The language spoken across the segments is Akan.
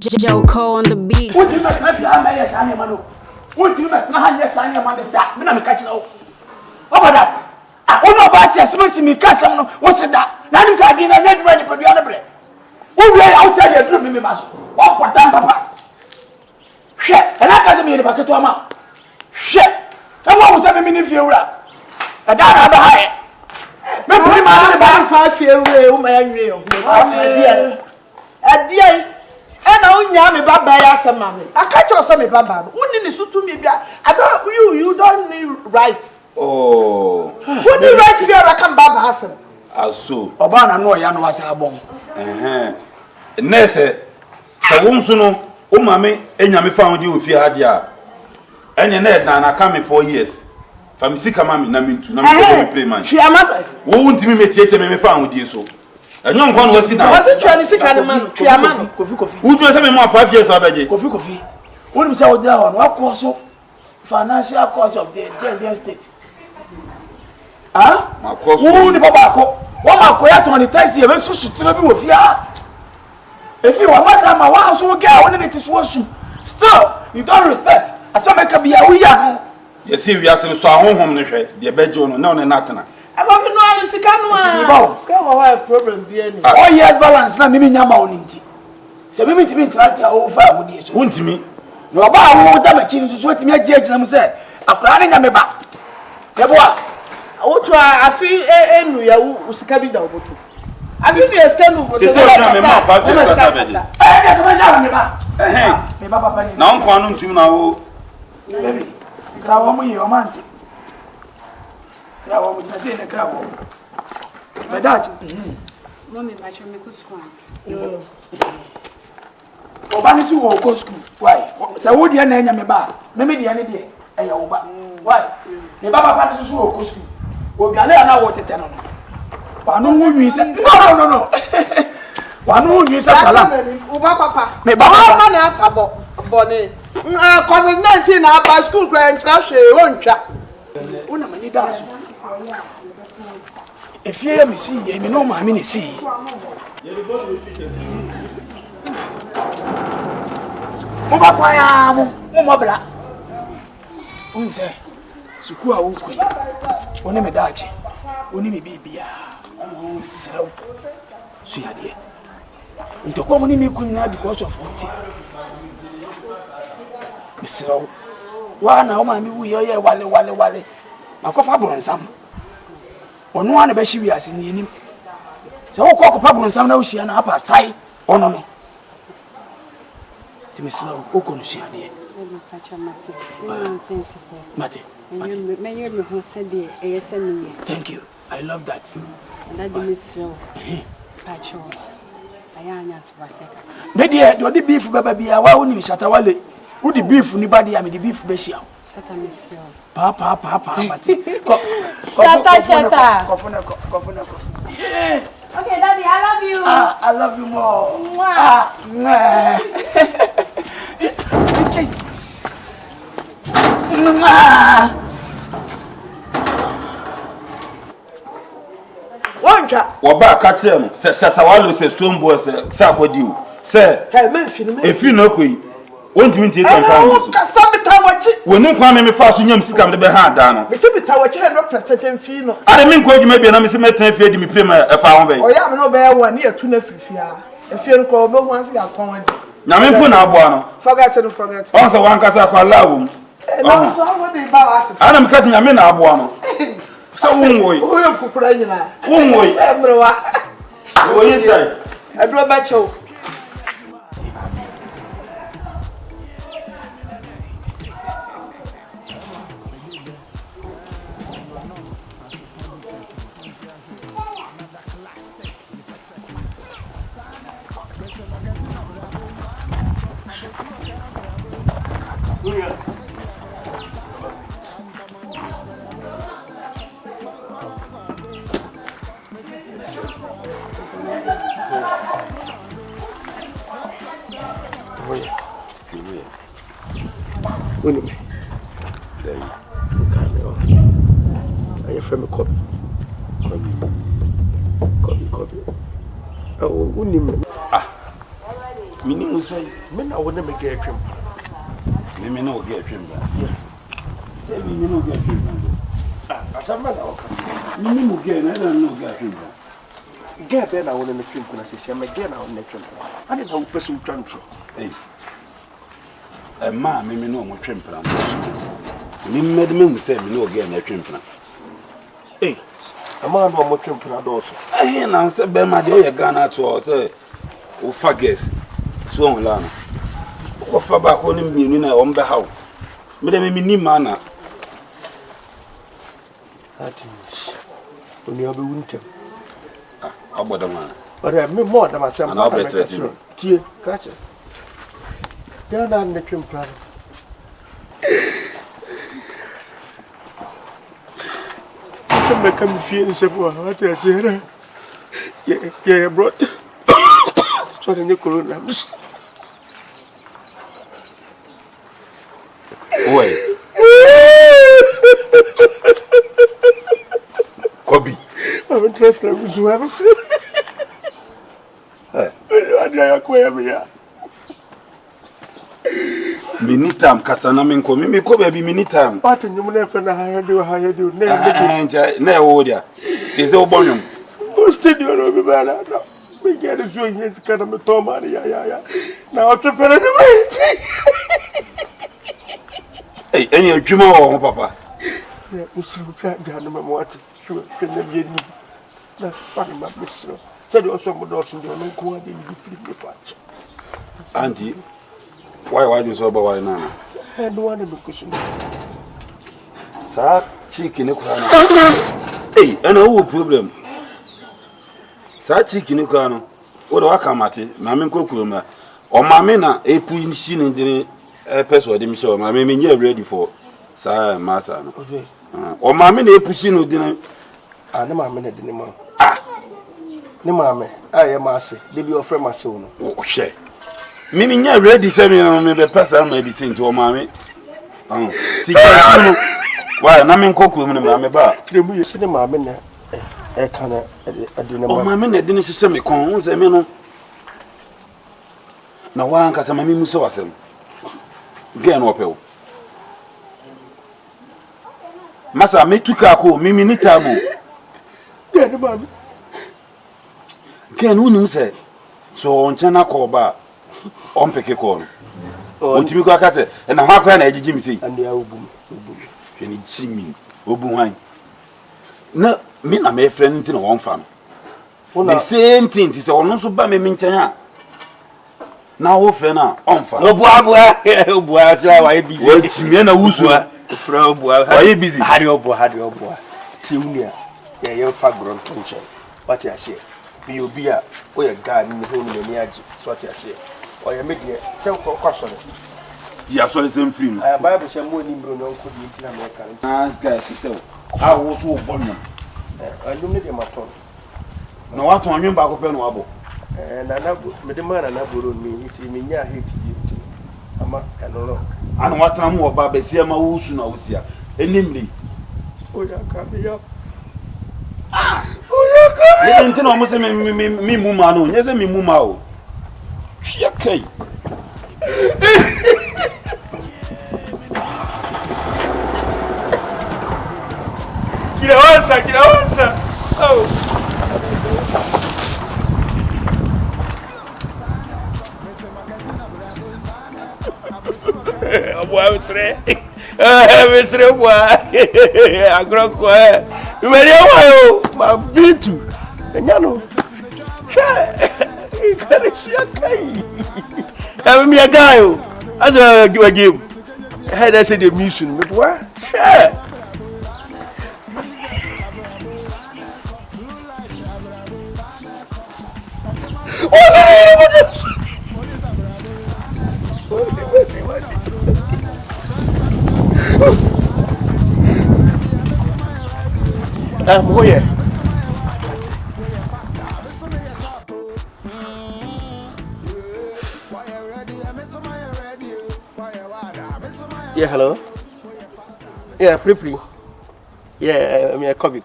Joko on the beat. What do you make me yes, I am. What do you make me yes, I am. That me catch it out. Over that. I don't know about yes, me catch someone. What's that? That is again. I need ready for the other bread. Who will outside the room, me master? What time, Papa? Shit, and I can't me the bucket to a mouth. Shit, and what was having me if you were? I don't have a high. Me put him out of the bank for a few real. At the end. And I only baba as a mammy. I catch you some baba. Only so to me. I don't you don't need right. Oh, what do you write to be a come baba Hassan? Also, Obana no yan was a bomb. Nesse, so won't know, oh, mammy, and Yami found you if you had ya. And your net, and I come in 4 years. From sick, mammy, Namin to Namin play man. She am up. Won't me mediate me found you so. A young one was in the wasn't trying to see kind of man. Coffee. Who does have more 5 years already? Coffee. What is out there on what course of financial cost of the state? Ah, my course. Who the Babako? What my quiet on the taxi ever so should be with ya? If you are my one, so get when it is was you. Still, you don't respect. As well, I can be a we are. You see, we are so home, the bedroom, no, nothing. I don't know the second problem. 4 years balance, not me, Yama on it. So, we meet me try to over with you. Won't me? No, I won't have a chin to sweat me a judge and say, I'm planning a back. I want to, I feel a who's coming down. I feel a scandal. Now, one to now, baby. Now, I'm your man. I want to say in the car. My dad, Mommy, I shall make a school. Obanisu will go school. Why? So, what do you name me back? Maybe the other day. Why? The Baba Panisu will go school. We'll get now what it tell. One who you said, no. One who you said, Salam. Papa, me Baba man, Bonnie. COVID-19 now by school crying trash, won't chat. Una mani does. If you hear me see, you know my mini see. Mama Payam, Mama Bla. Unse, Sukua Uki, Oneme Dachi, Onimi Bibia, so. See, I dear. Into commonly couldn't because of 40. Mr. One now, mammy, we are Wale. My coffee burn some. One one of she was in him. So, cock pabron some now she and up her side. Oh, no. To Miss Low, who can see her? Matty, who said the ASM. Thank you. I love that. And that Miss Low. Patch on. I am not to my dear, do the beef, baby, I won't Shatta Wale. Who the beef, anybody, I mean the beef, Bessia. Papa, Shatta. Yeah. Okay, Daddy, I love you. I love you more. One shot. What back at him? Shatta Wale says, Stone Boy, sir, what do you say? If you know, Queen. Won't you take when you come in fast, you see come to be hard down. Miss Tower, 100% feel. I mean, you may be an amazing feed me play a pound. Oh, yeah, no bear 1 year, 2 fear. If you call no once you are calling. Now, I'm going to forget. Also, one casa called Lavum. I'm cutting a minute, Abuano. So, one way, everyone. What is that? I draw back show. Meaning, say, men I want to make a trim. Maybe no get trim. Yeah. Maybe you know get trim. As a man, Minimum again, I don't know get trim. get Ben, I want to make trim when I say, I'm again, I want to trim. I didn't know person transfer. Hey, a man, maybe no more trim plan. Me made me say, me no again a trim plan. Hey, a man no more trim plan also. I hear now, say, Berma Bediide Ghana to us, say, oh, faggots, so on Lana. What for back on him, on the house? Madame, me manner. That is when you have a winter. How about the man? But I have more than myself. And I'll bet you. Dear, catch it. You're not in the trim plan. Some come feel is a boy. What I said, yeah, brought. So then you could not. Wait. Kobe. I'm interested in whoever said. I acquire me. Minute time, Casaname, come, me go baby, minute time. But you never know how you do. Never, dear. There's no bonum. Go studio over there. We get a swing his kind of a tomati. Yeah. Now, I'm preparing the Hey, any Juma or Papa? yeah, Mr. Gentleman, what? Sure, can you get me? That's funny, my mister. Said you also would also do no go and you free the patch. Auntie, why you so about Nana? I don't want to be cushion. Sir, chicken, hey, and no problem. Sir, chicken, what do I come at it? Mamma Cookuma, or Mamma, a pudding shin in the person of the mission, my mammy, you're ready for Sir Massa. Or Mamma, a pushing with dinner. I know my minute anymore. Ah, no, mamma, I am Massy. They be your friend, my son. Oh, share. Mimi, you're ready, sending on the person may be seen to a mammy. Oh, why, Namin Cookwoman, Mamma Bar. You see the mamma, I can't. I do not. Oh, my minute didn't see me cones, a minute. Now, one cat, my mimmy saw us. Again, Opel. Massa, me took a call, Mimi Nitabu. Yeah, the mamma. Ken wouldn't say. So on China call bar on Peke corn. What you got at it, and how can I Jimmy say? And the album. And it's Jimmy, Obuwine. No, me, I'm a friend in one farm. The same thing is almost by me in China. Now, Offena, on farm. Oh, boy, I be What you mean, a Wusua, Frau Boy, are you busy? had your boy, Tunia, yeah, your fat grown function. What I say, be you be a guy in the home in the edge, what I say. Or your media, tell question. Yes, so the same film. I buy some more in Bruno could eat in America. Nice guy to sell. I was so born. I do make my tongue. No, what on you back up and wobble. And I know the man and I borrowed me, it mean, yeah, hate you. I don't know. And what I'm more about Bessia Mausuna was here. And namely, Oh, yeah, come here. I didn't almost me, Mumano, yes, me, Mumao. She okay. Get answer. Oh. Mr. Boy, I grow quiet. You may know my beetle. And you know, you can't see a guy. Have me a guy. As a give a game. Had I said the mission, but what? Oh yeah. Yeah, hello. Yeah, pretty. Yeah, I mean, copy.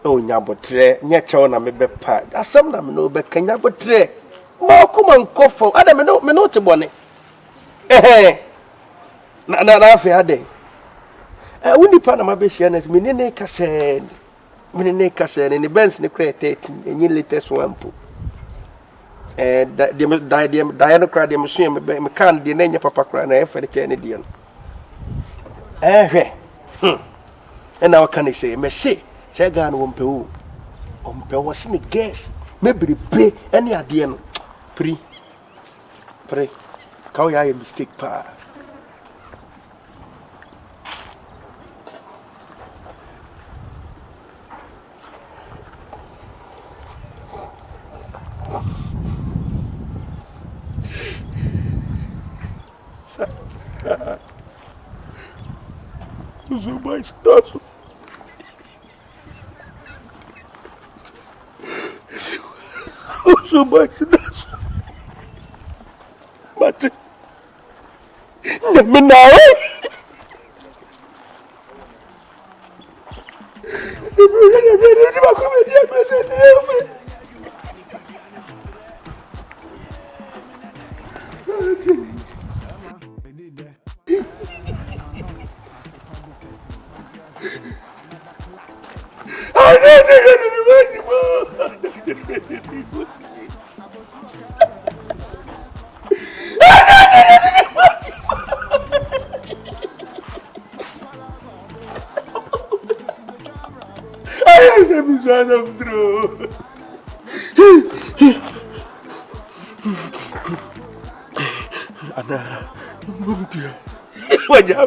Oh, Nabotre, Nacho, na me be part. That's some of them no be Nabotre. Ma come on kofo. Ada me no te bone. Na afi ade. Woni pa na mabehia na me ne kase. Me ne kase ne Benz ne kra 13 enyi latest one po. Diana kra de machine me kan de na nya papa kra na e fa de ke ne de no. And now can I say me say ga no wompe o. Ompe wo se me guess. Me biribe any ade no. Pre. Ka ya a mistake pa. So mais nosso. So mais nosso. Mas não me Ana, bumpia. Wajah.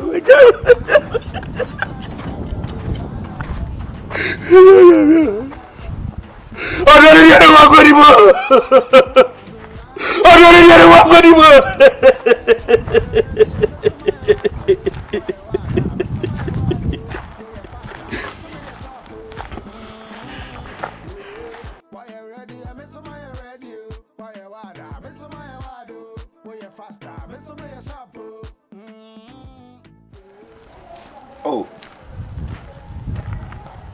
Oh.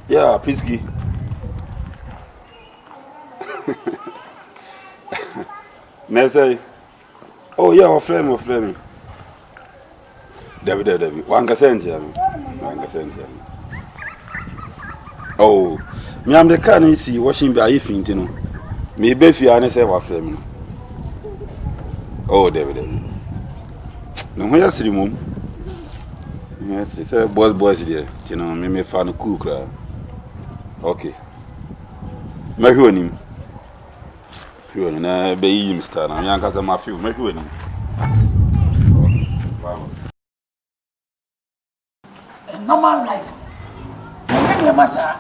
Yeah, Pisky. Messi. Oh, yeah, of frame. David. One percent. Oh, me am the can you see washing by if you know. Me be fi ane say wa frame. Oh, David. No where siri mum. Yes, it's a boys there. You know, me fan cook. Okay. Me him. You na be him star na yan kasa ma feel me him. Wow. A normal life. Nge masa.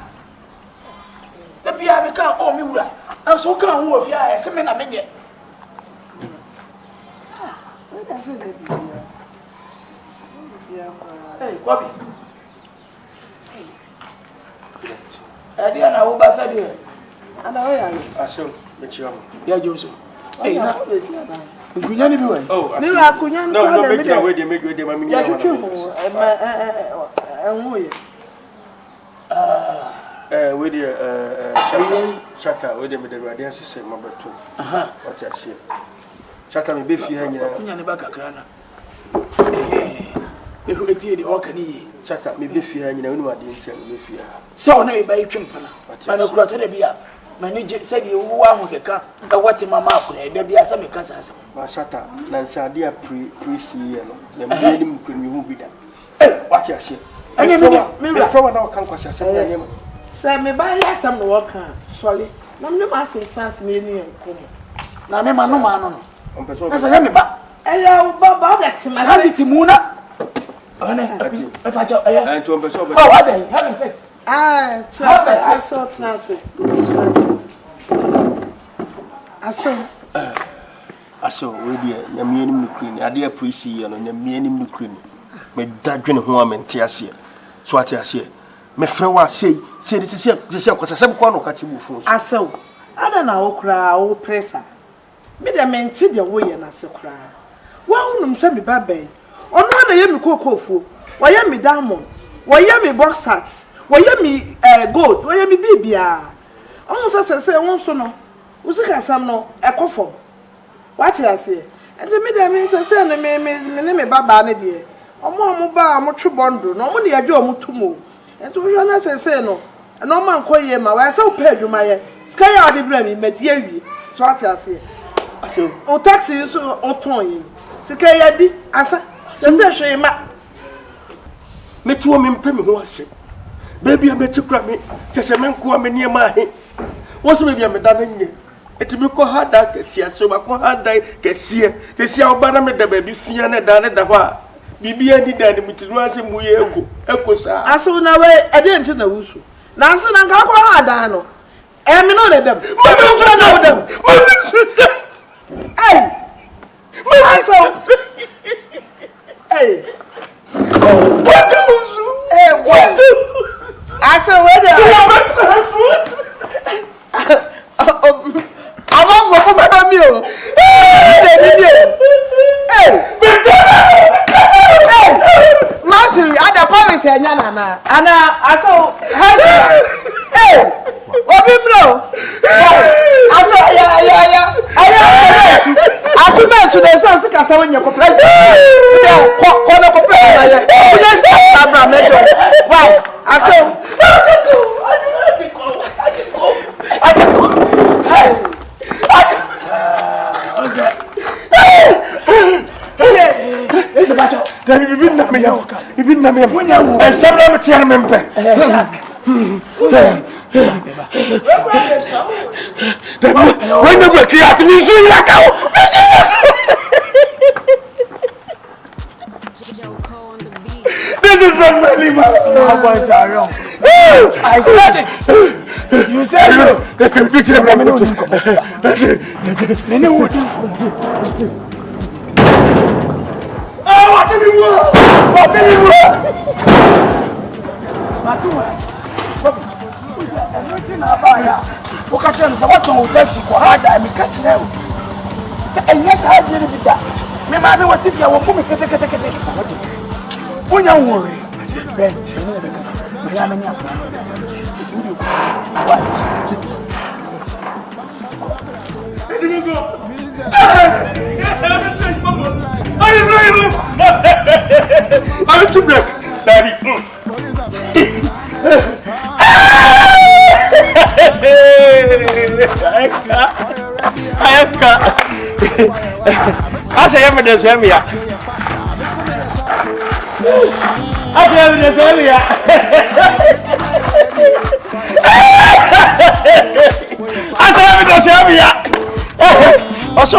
The bia me kan o mi wura. Na so kan ho ofia e se me na menye. What does it mean? Hey, Bobby. Adi ana wo ba sa de. Ana wo ya ni. Aso, me chiam. Ya Joso. Hey, na. Nkunya ni bi we. Oh, Me wa kunya ni kwa me de we de ma mi ya twetwe ho. Enwo ye. We de Shatta we de me de rade asese mabeto. What I say. Shatta me be fi ha nyina. Kunya ni ba kakra na. Ehu etie de okani. Shatta me be fi ha nyina wonu ade ntia me be fi ha. Sa ona e ba yitwempa na. Bana kura to de bia. Mani je said you wa ho keka. Da wati mama akura e da bia sa me kasa asa. Ba Shatta na nsade a pre ye no. Na me ni mkremi hu bi da. What I say. Ani me from na kan kwasha se ya nyema. Say me ba ya sam no waka. Sorry. Na me ma sen chance me ni enkom. Na me ma no ma no. Ompeso. Na sa me ba. Eya ba that ma. Skadi muna. Ana fa cha aya. Anto ompeso. Oh, what then? Have a set. Aso we dia na me anim queen ade appreciate no na me anim queen me dadwene ho amente ase so ate ase me frɛ wa sei kwasa sɛ ko no ka ti bu fon aso ada na wo kra wo pressa me de mente de wo ye na se kra wa unum sɛ me babai ono na ye me kokofuo wa ye me diamond wa ye me boxat wa ye me gold wa ye me bibia onu sɛ won so no usika sam no ekofo What you say? And the media means say me baba ne de. Omo ba mo twe bondo no mo ne adwo mo tumo. And to you na say no. No man koye ma wa say pay adwuma ye. Sky ya de bra mi medie wi. So what you say? So o taxi so o ton yi. Sika ya di asa. Say hwe ma. Me tuo me mpe me ho ase. Baby am beti kura me. Kese me nko am ne ma he. Wo so baby am da na nye. Eti me ko hada kesi aso ma ko hada kesi obana me da baby fia na da ho a. Bibi ani da ni mutiru ase mu ye eko sa. Aso na we e de nti na wusu. Na so na nka ko hada no. E me no le dem. Mo be na dem. Mo be Hey! Hey! What do you? Hey, what? I said, where I'm on for my meal. Hey! Massively, I had a comment here, Nana. And I saw, hey! What be bro? I saw, yeah. I feel bad to the sense that I want you to complain. Yeah, corner complain. Yes, Abraham, why? I saw. This is not my liver. How boys are wrong. I said it. You said it. They can beat him. Oh, what did you want? What did you want? Everything about ya. Look at you. What to taxi for hard? I mean, catch them. And yes, I did it. Me, man, what if you want to get when you worry, Ben, you know because I am in your I'm too black, Daddy. I say evidence here. I have evidence earlier. I have evidence earlier. Also,